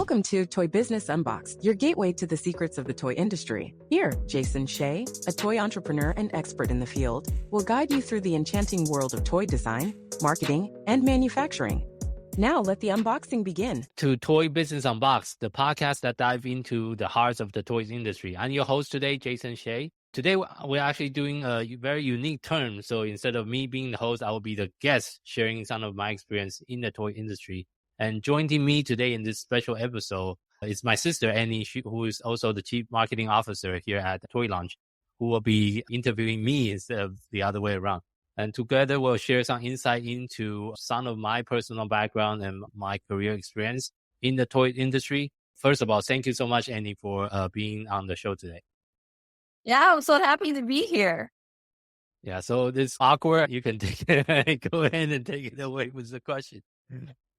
Welcome to Toy Business Unboxed, your gateway to the secrets of the toy industry. Here, Jason Hsieh, a toy entrepreneur and expert in the field, will guide you through the enchanting world of toy design, marketing, and manufacturing. Now let the unboxing begin. To Toy Business Unboxed, the podcast that dives into the hearts of the toys industry. I'm your host today, Jason Hsieh. Today, we're actually doing a very unique term. So instead of me being the host, I will be the guest sharing some of my experience in the toy industry. And joining me today in this special episode is my sister, Annie, who is also the Chief Marketing Officer here at Toy Launch, who will be interviewing me instead of the other way around. And together we'll share some insight into some of my personal background and my career experience in the toy industry. First of all, thank you so much, Annie, for being on the show today. Yeah, I'm so happy to be here. Yeah, so this awkward, you can take it, go ahead and take it away with the question.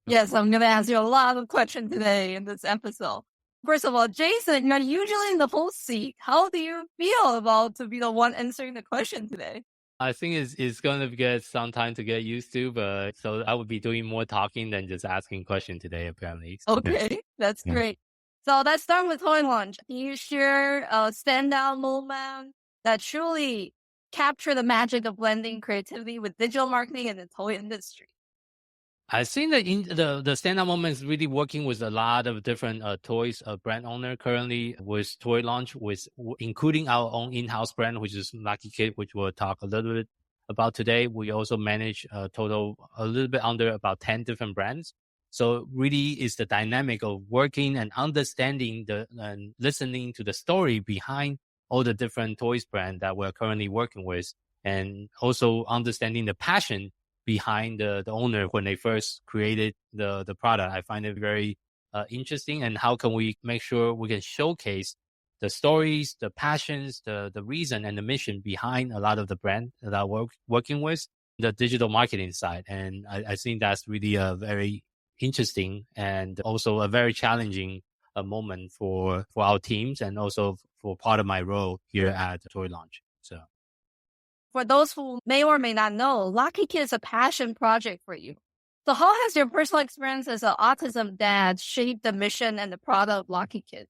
Yes, I'm going to ask you a lot of questions today in this episode. First of all, Jason, you're usually in the host seat. How do you feel about to be the one answering the question today? I think it's going to get some time to get used to, but so I would be doing more talking than just asking questions today, apparently. Okay, that's great. So let's start with Toy Launch. Can you share a standout moment that truly captured the magic of blending creativity with digital marketing in the toy industry? I think that the standout moment is really working with a lot of different toys brand owner currently with Toy Launch, including our own in-house brand, which is LakiKid, which we'll talk a little bit about today. We also manage a little bit under about 10 different brands. So really is the dynamic of working and understanding and listening to the story behind all the different toys brand that we're currently working with, and also understanding the passion behind the owner when they first created the product. I find it very interesting. And how can we make sure we can showcase the stories, the passions, the reason and the mission behind a lot of the brand that we're working with, the digital marketing side. And I think that's really a very interesting and also a very challenging moment for our teams, and also for part of my role here at Toy Launch. So for those who may or may not know, LakiKid is a passion project for you. So how has your personal experience as an autism dad shaped the mission and the product of LakiKid?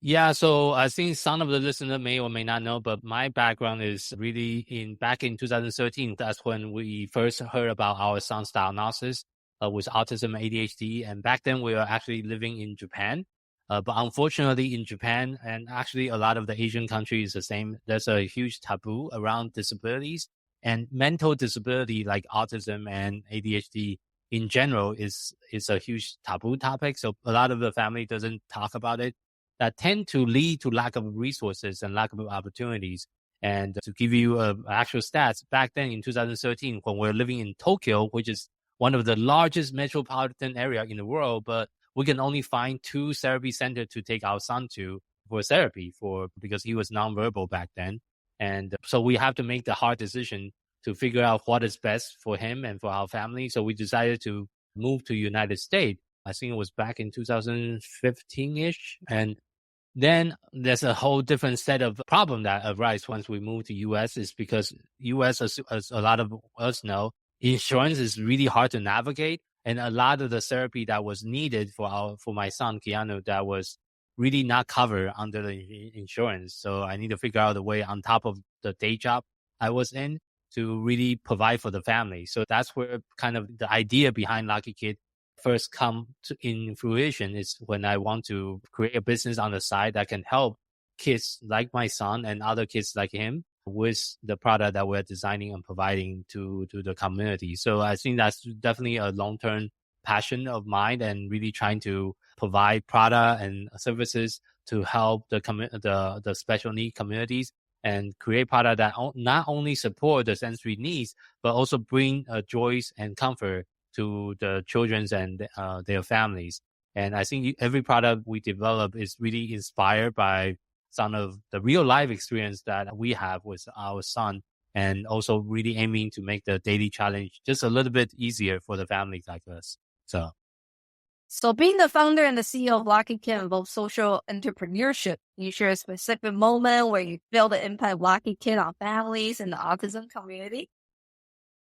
Yeah, so I think some of the listeners may or may not know, but my background is really back in 2013. That's when we first heard about our son's diagnosis with autism and ADHD. And back then we were actually living in Japan. But unfortunately in Japan, and actually a lot of the Asian countries the same, there's a huge taboo around disabilities, and mental disability like autism and ADHD in general is a huge taboo topic. So a lot of the family doesn't talk about it. That tend to lead to lack of resources and lack of opportunities. And to give you actual stats, back then in 2013, when we're living in Tokyo, which is one of the largest metropolitan area in the world, but we can only find 2 therapy centers to take our son to for therapy because he was nonverbal back then. And so we have to make the hard decision to figure out what is best for him and for our family. So we decided to move to United States. I think it was back in 2015-ish. And then there's a whole different set of problem that arises once we move to US, is because US, as a lot of us know, insurance is really hard to navigate. And a lot of the therapy that was needed for my son, Keanu, that was really not covered under the insurance. So I need to figure out a way on top of the day job I was in to really provide for the family. So that's where kind of the idea behind LakiKid first come in fruition, is when I want to create a business on the side that can help kids like my son and other kids like him with the product that we're designing and providing to the community. So I think that's definitely a long-term passion of mine, and really trying to provide product and services to help the special need communities, and create product that not only support the sensory needs, but also bring joys and comfort to the children and their families. And I think every product we develop is really inspired by some of the real life experience that we have with our son, and also really aiming to make the daily challenge just a little bit easier for the families like us. So being the founder and the CEO of LakiKid involves social entrepreneurship. You share a specific moment where you feel the impact of LakiKid on families in the autism community?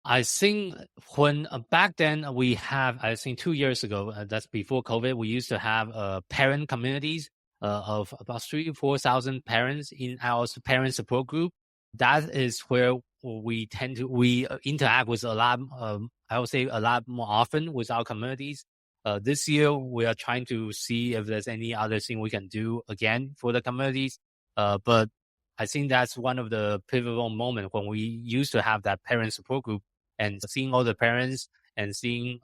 I think when back then we have, I think 2 years ago, that's before COVID, we used to have parent communities of about 3,000 to 4,000 parents in our parent support group. That is where we interact with a lot, I would say a lot more often with our communities. This year, we are trying to see if there's any other thing we can do again for the communities. But I think that's one of the pivotal moments when we used to have that parent support group and seeing all the parents and seeing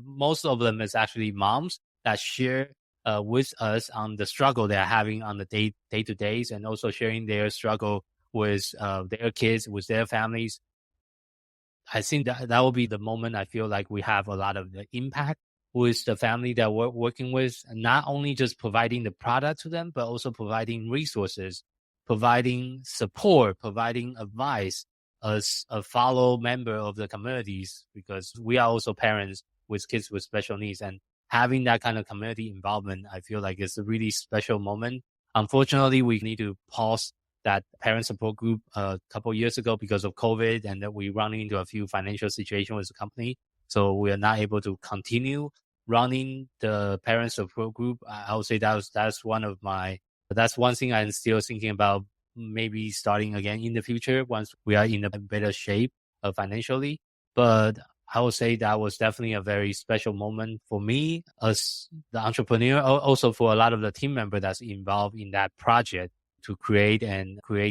most of them is actually moms that share with us on the struggle they're having on the day-to-days, and also sharing their struggle with their kids, with their families. I think that will be the moment I feel like we have a lot of the impact with the family that we're working with, not only just providing the product to them, but also providing resources, providing support, providing advice as a fellow member of the communities, because we are also parents with kids with special needs. And having that kind of community involvement, I feel like it's a really special moment. Unfortunately, we need to pause that parent support group a couple of years ago because of COVID, and that we run into a few financial situations with the company. So we are not able to continue running the parent support group. I would say that's one thing I'm still thinking about, maybe starting again in the future once we are in a better shape financially. But I would say that was definitely a very special moment for me as the entrepreneur, also for a lot of the team member that's involved in that project to create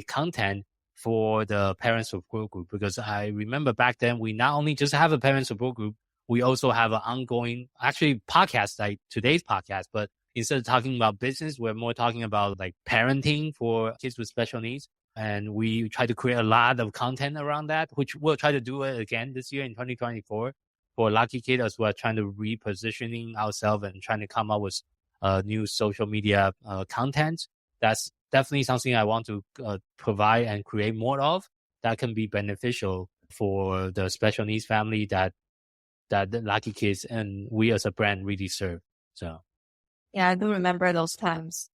content for the parent support group. Because I remember back then, we not only just have a parent support group, we also have an ongoing, actually podcast like today's podcast, but instead of talking about business, we're more talking about like parenting for kids with special needs. And we try to create a lot of content around that, which we'll try to do it again this year in 2024 for LakiKid, as well, trying to repositioning ourselves and trying to come up with new social media content. That's definitely something I want to provide and create more of that can be beneficial for the special needs family that the LakiKids and we as a brand really serve. So. Yeah, I do remember those times.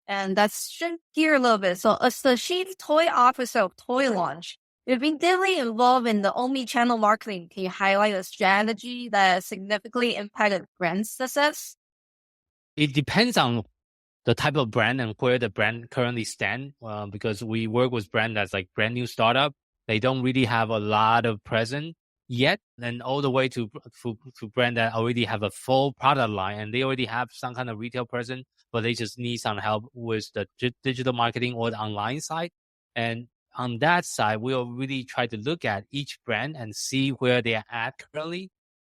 And that's shift gear a little bit. So as the chief toy officer of Toy Launch, you've been deeply involved in the Omni-Channel marketing. Can you highlight a strategy that significantly impacted brand success? It depends on the type of brand and where the brand currently stand, because we work with brand that's like brand new startup. They don't really have a lot of presence yet, and all the way to brand that already have a full product line and they already have some kind of retail presence, but they just need some help with the digital marketing or the online side. And on that side, we'll really try to look at each brand and see where they are at currently,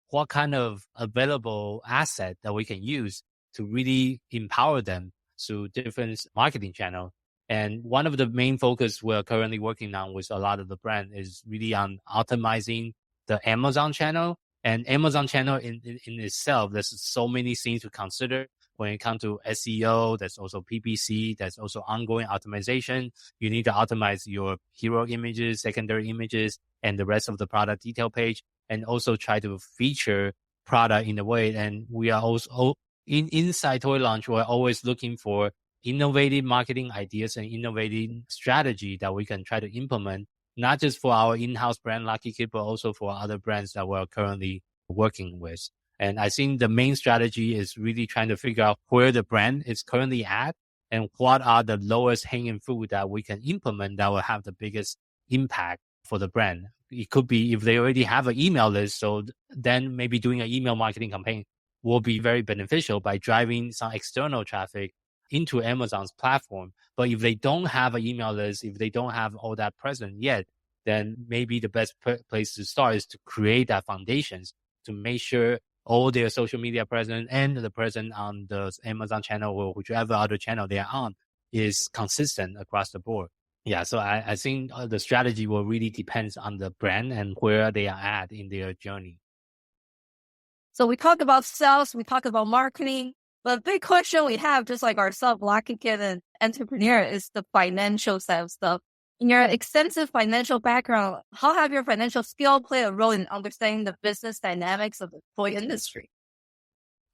what kind of available asset that we can use to really empower them through different marketing channels. And one of the main focus we're currently working on with a lot of the brand is really on optimizing the Amazon channel. And Amazon channel in itself, there's so many things to consider when it comes to SEO. There's also PPC. There's also ongoing optimization. You need to optimize your hero images, secondary images, and the rest of the product detail page, and also try to feature product in a way. And we are also inside Toy Launch, we're always looking for innovative marketing ideas and innovative strategy that we can try to implement, not just for our in-house brand LakiKid, but also for other brands that we're currently working with. And I think the main strategy is really trying to figure out where the brand is currently at and what are the lowest hanging fruit that we can implement that will have the biggest impact for the brand. It could be if they already have an email list, so then maybe doing an email marketing campaign will be very beneficial by driving some external traffic into Amazon's platform. But if they don't have an email list, if they don't have all that present yet, then maybe the best place to start is to create that foundations to make sure all their social media presence and the presence on the Amazon channel or whichever other channel they are on is consistent across the board. Yeah, so I think the strategy will really depends on the brand and where they are at in their journey. So we talk about sales, we talk about marketing, but a big question we have, just like ourselves, LakiKid and entrepreneur, is the financial side of stuff. In your extensive financial background, how have your financial skill played a role in understanding the business dynamics of the toy industry?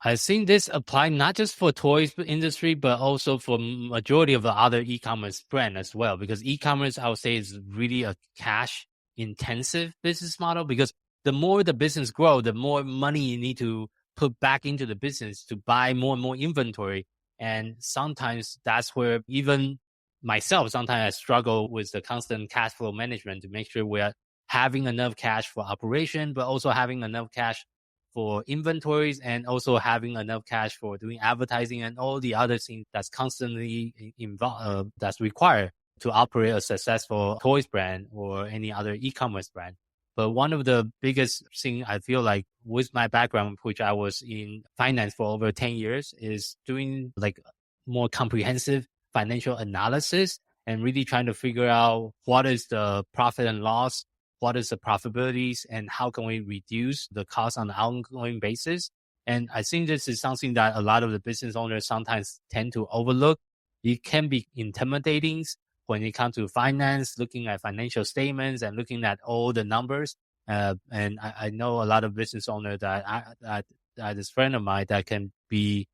I think this applies not just for toys industry, but also for majority of the other e-commerce brand as well, because e-commerce, I would say, is really a cash intensive business model, because the more the business grow, the more money you need to put back into the business to buy more and more inventory. And sometimes that's where even myself, sometimes I struggle with the constant cash flow management to make sure we're having enough cash for operation, but also having enough cash for inventories, and also having enough cash for doing advertising and all the other things that's constantly involved, that's required to operate a successful toys brand or any other e-commerce brand. But one of the biggest thing I feel like with my background, which I was in finance for over 10 years, is doing like more comprehensive financial analysis and really trying to figure out what is the profit and loss, what is the profitabilities, and how can we reduce the cost on an ongoing basis. And I think this is something that a lot of the business owners sometimes tend to overlook. It can be intimidating when it comes to finance, looking at financial statements and looking at all the numbers. And I know a lot of business owners that is friend of mine that can be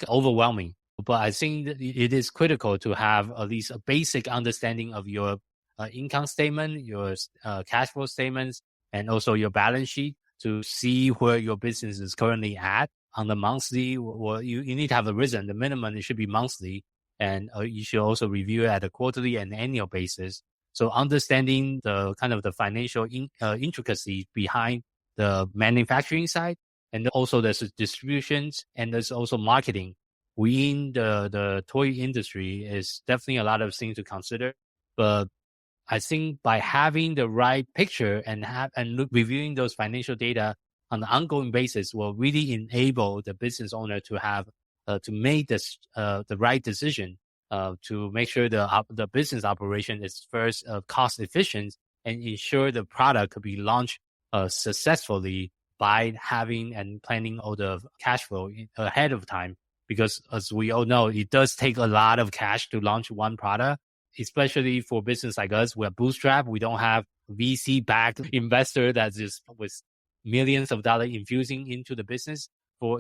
overwhelming. But I think that it is critical to have at least a basic understanding of your income statement, your cash flow statements, and also your balance sheet to see where your business is currently at on the monthly. Or you need to have a reason. The minimum, it should be monthly. And you should also review it at a quarterly and annual basis. So understanding the kind of the financial intricacies behind the manufacturing side, and also there's distributions, and there's also marketing. Within the toy industry is definitely a lot of things to consider. But I think by having the right picture and reviewing those financial data on an ongoing basis will really enable the business owner to have to make this the right decision to make sure the business operation is first cost efficient and ensure the product could be launched successfully by having and planning all the cash flow ahead of time. Because as we all know, it does take a lot of cash to launch one product, especially for business like us. We're bootstrapped. We don't have VC-backed investor that's just with millions of dollars infusing into the business.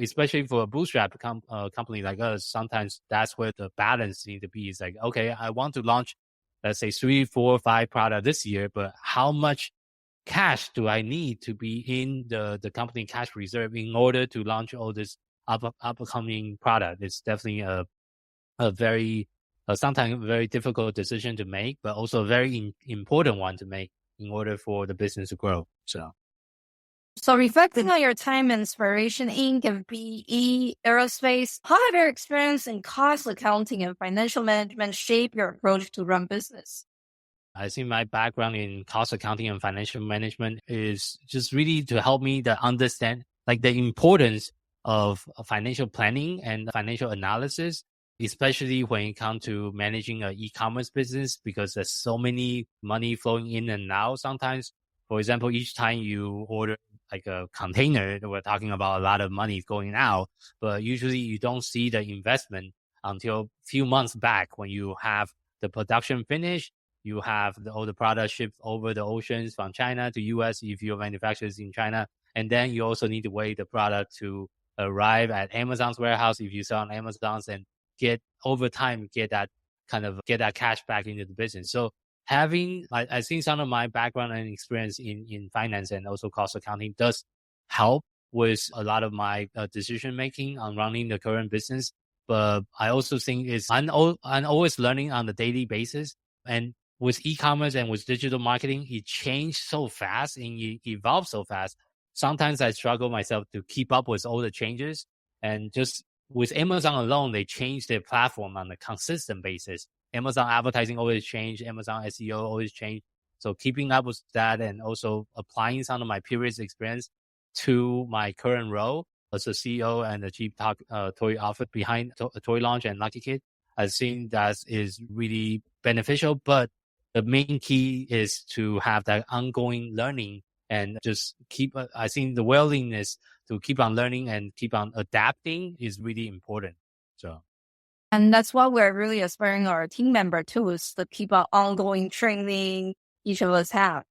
Especially for a bootstrap company like us, sometimes that's where the balance needs to be. It's like, okay, I want to launch, let's say 3, 4, 5 products this year, but how much cash do I need to be in the company cash reserve in order to launch all this upcoming product? It's definitely a very sometimes very difficult decision to make, but also a very important one to make in order for the business to grow. So reflecting on your time and Inspiration Inc. and BE Aerospace, how have your experience in cost accounting and financial management shape your approach to run business? I think my background in cost accounting and financial management is just really to help me to understand like the importance of financial planning and financial analysis, especially when it comes to managing an e-commerce business, because there's so many money flowing in and out sometimes. For example, each time you order like a container, we're talking about a lot of money going out, but usually you don't see the investment until a few months back when you have the production finished, you have all the products shipped over the oceans from China to US if your manufacturer is in China. And then you also need to wait the product to arrive at Amazon's warehouse if you sell on Amazon's, and get that cash back into the business. So I think some of my background and experience in finance and also cost accounting does help with a lot of my decision making on running the current business. But I also think I'm always learning on a daily basis. And with e-commerce and with digital marketing, it changed so fast and it evolved so fast. Sometimes I struggle myself to keep up with all the changes. And just with Amazon alone, they changed their platform on a consistent basis. Amazon advertising always change. Amazon SEO always change. So keeping up with that and also applying some of my previous experience to my current role as a CEO and the chief toy officer behind Toy Launch and LakiKid, I think that is really beneficial. But the main key is to have that ongoing learning and just I think the willingness to keep on learning and keep on adapting is really important. And that's what we're really aspiring our team member to, is to keep our ongoing training each of us have.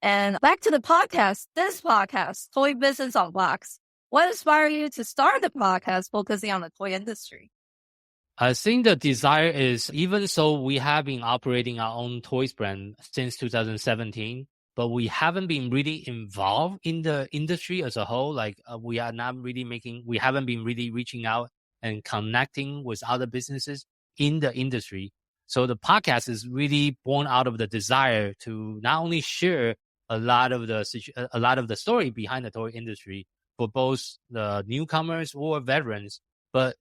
And back to the podcast, this podcast, Toy Business Unboxed. What inspired you to start the podcast focusing on the toy industry? I think the desire is, even so we have been operating our own toys brand since 2017, but we haven't been really involved in the industry as a whole. Like we haven't been really reaching out and connecting with other businesses in the industry. So the podcast is really born out of the desire to not only share a lot of the story behind the toy industry for both the newcomers or veterans, but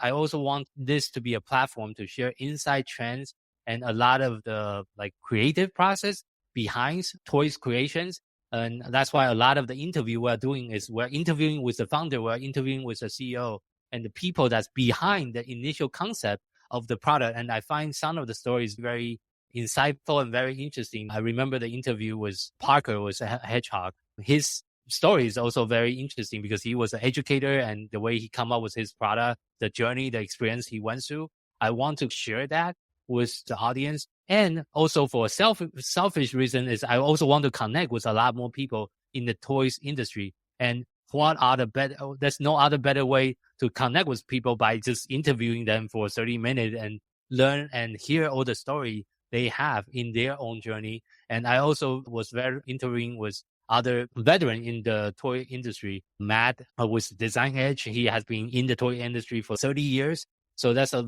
I also want this to be a platform to share inside trends and a lot of the like creative process behind toys creations. And that's why a lot of the interview we're doing is we're interviewing with the founder, we're interviewing with the CEO and the people that's behind the initial concept of the product. And I find some of the stories very insightful and very interesting. I remember the interview with Parker, was a hedgehog. His story is also very interesting because he was an educator, and the way he come up with his product, the journey, the experience he went through. I want to share that with the audience. And also for a selfish reason is I also want to connect with a lot more people in the toys industry. And there's no other better way to connect with people by just interviewing them for 30 minutes and learn and hear all the story they have in their own journey. And I also was very interviewing with other veteran in the toy industry. Matt with Design Edge, he has been in the toy industry for 30 years. So that's a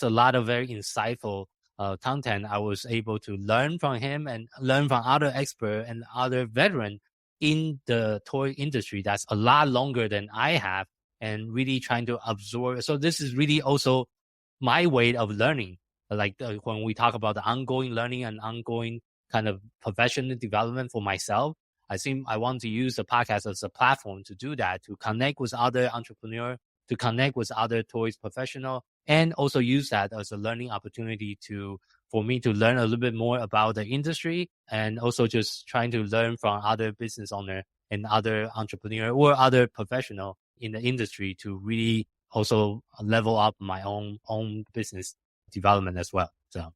lot of very insightful content. I was able to learn from him and learn from other experts and other veterans in the toy industry that's a lot longer than I have, and really trying to absorb. So this is really also my way of learning. Like when we talk about the ongoing learning and ongoing kind of professional development for myself, I think I want to use the podcast as a platform to do that, to connect with other entrepreneurs, to connect with other toys professionals, and also use that as a learning opportunity for me to learn a little bit more about the industry, and also just trying to learn from other business owner and other entrepreneur or other professional in the industry to really also level up my own business development as well. So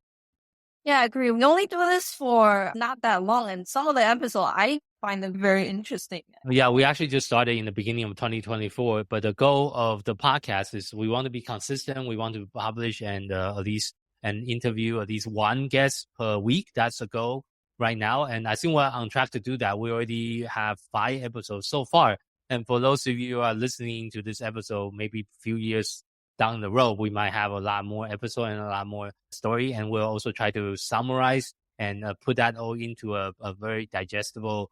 yeah, I agree. We only do this for not that long, and some of the episodes I find them very interesting. Yeah, we actually just started in the beginning of 2024, but the goal of the podcast is we want to be consistent. We want to publish and at least and interview at least one guest per week. That's the goal right now. And I think we're on track to do that. We already have 5 episodes so far. And for those of you who are listening to this episode, maybe a few years down the road, we might have a lot more episode and a lot more story. And we'll also try to summarize and put that all into a very digestible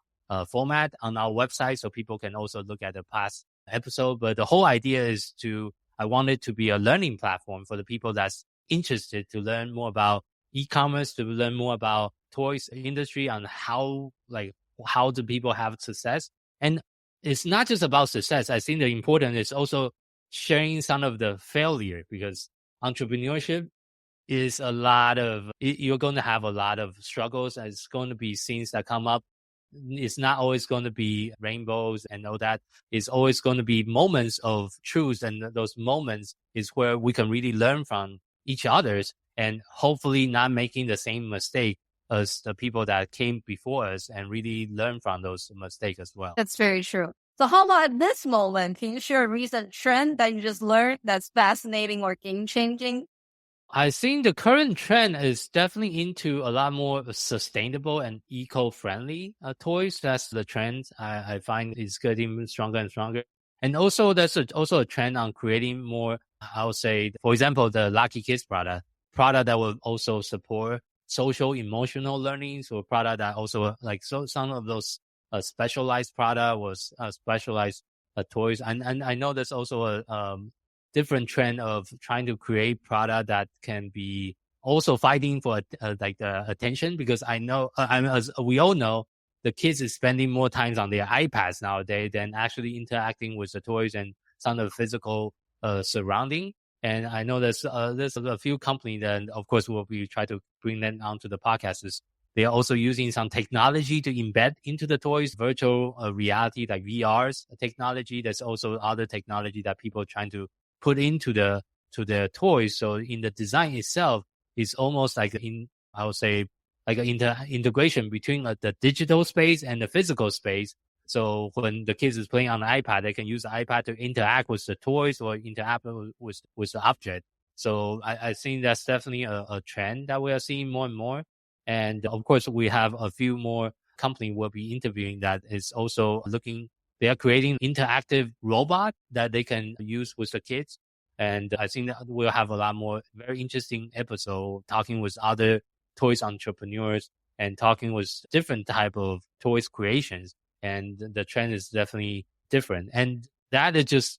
format on our website, so people can also look at the past episode. But the whole idea is I want it to be a learning platform for the people that's interested to learn more about e-commerce, to learn more about toys industry, and how do people have success. And it's not just about success. I think the important is also sharing some of the failure, because entrepreneurship is you're going to have a lot of struggles. It's going to be things that come up. It's not always going to be rainbows and all that. It's always going to be moments of truth. And those moments is where we can really learn from each other's, and hopefully not making the same mistake as the people that came before us, and really learn from those mistakes as well. That's very true. So how about at this moment, can you share a recent trend that you just learned that's fascinating or game-changing? I think the current trend is definitely into a lot more sustainable and eco-friendly toys. That's the trend I find is getting stronger and stronger. And also there's also a trend on creating more, I would say, for example, the LakiKid product that will also support social emotional learning. So a product that also some of those specialized product was specialized toys. And I know there's also a different trend of trying to create product that can be also fighting for the attention, because I know as we all know, the kids is spending more time on their iPads nowadays than actually interacting with the toys and some of the physical surrounding. And I know there's a few companies that, of course, we try to bring them onto the podcast. They are also using some technology to embed into the toys, virtual reality like VR's technology. There's also other technology that people are trying to put into the toys. So in the design itself, it's almost like I would say like an integration between the digital space and the physical space. So when the kids is playing on the iPad, they can use the iPad to interact with the toys or interact with the object. So I think that's definitely a trend that we are seeing more and more. And of course, we have a few more company we'll be interviewing that is also they are creating interactive robot that they can use with the kids. And I think that we'll have a lot more very interesting episode talking with other toys entrepreneurs and talking with different type of toys creations. And the trend is definitely different. And that's just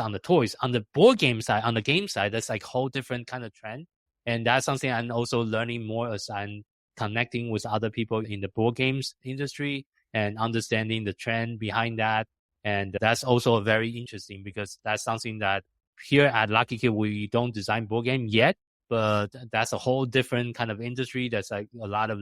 on the toys. On the board game side, on the game side, that's like whole different kind of trend. And that's something I'm also learning more as I'm connecting with other people in the board games industry and understanding the trend behind that. And that's also very interesting because that's something that here at LakiKid, we don't design board game yet, but that's a whole different kind of industry. That's like a lot of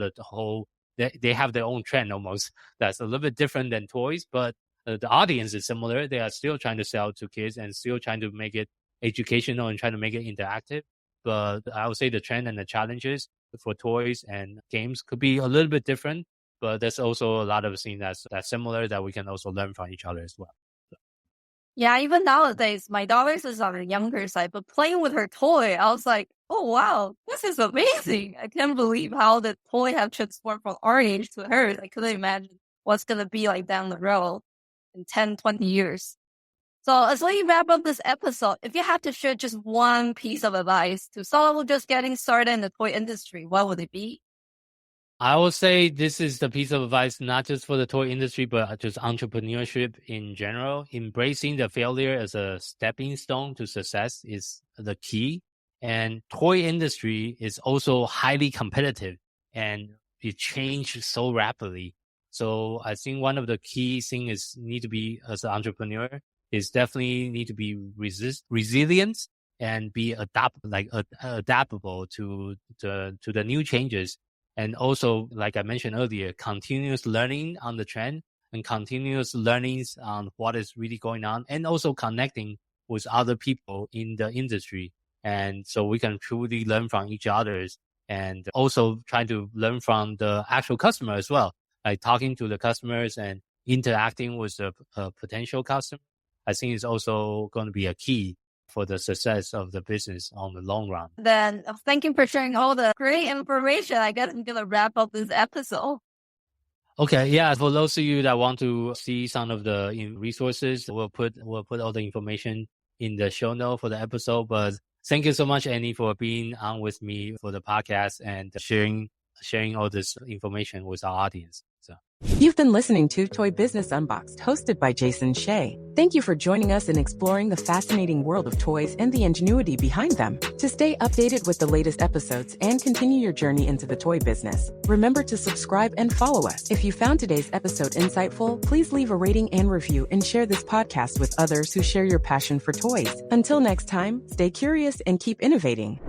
they have their own trend almost. That's a little bit different than toys, but the audience is similar. They are still trying to sell to kids and still trying to make it educational and trying to make it interactive. But I would say the trend and the challenges for toys and games could be a little bit different, but there's also a lot of things that's similar that we can also learn from each other as well. Yeah, even nowadays, my daughter is on the younger side, but playing with her toy, I was like, oh, wow, this is amazing. I can't believe how the toy have transformed from our age to hers. I couldn't imagine what's going to be like down the road in 10, 20 years. So as we wrap up this episode, if you had to share just one piece of advice to someone who's just getting started in the toy industry, what would it be? I would say this is the piece of advice, not just for the toy industry, but just entrepreneurship in general. Embracing the failure as a stepping stone to success is the key. And toy industry is also highly competitive and it changes so rapidly. So I think one of the key things is need to be as an entrepreneur is definitely need to be resilient and be adaptable to the new changes. And also, like I mentioned earlier, continuous learning on the trend and continuous learnings on what is really going on, and also connecting with other people in the industry. And so we can truly learn from each other and also try to learn from the actual customer as well, like talking to the customers and interacting with the potential customer. I think is also going to be a key for the success of the business on the long run. Then thank you for sharing all the great information. I guess I'm going to wrap up this episode. Okay, yeah. For those of you that want to see some of the resources, we'll put all the information in the show note for the episode. But thank you so much, Annie, for being on with me for the podcast and sharing all this information with our audience. So. You've been listening to Toy Business Unboxed, hosted by Jason Hsieh. Thank you for joining us in exploring the fascinating world of toys and the ingenuity behind them. To stay updated with the latest episodes and continue your journey into the toy business, remember to subscribe and follow us. If you found today's episode insightful, please leave a rating and review and share this podcast with others who share your passion for toys. Until next time, stay curious and keep innovating.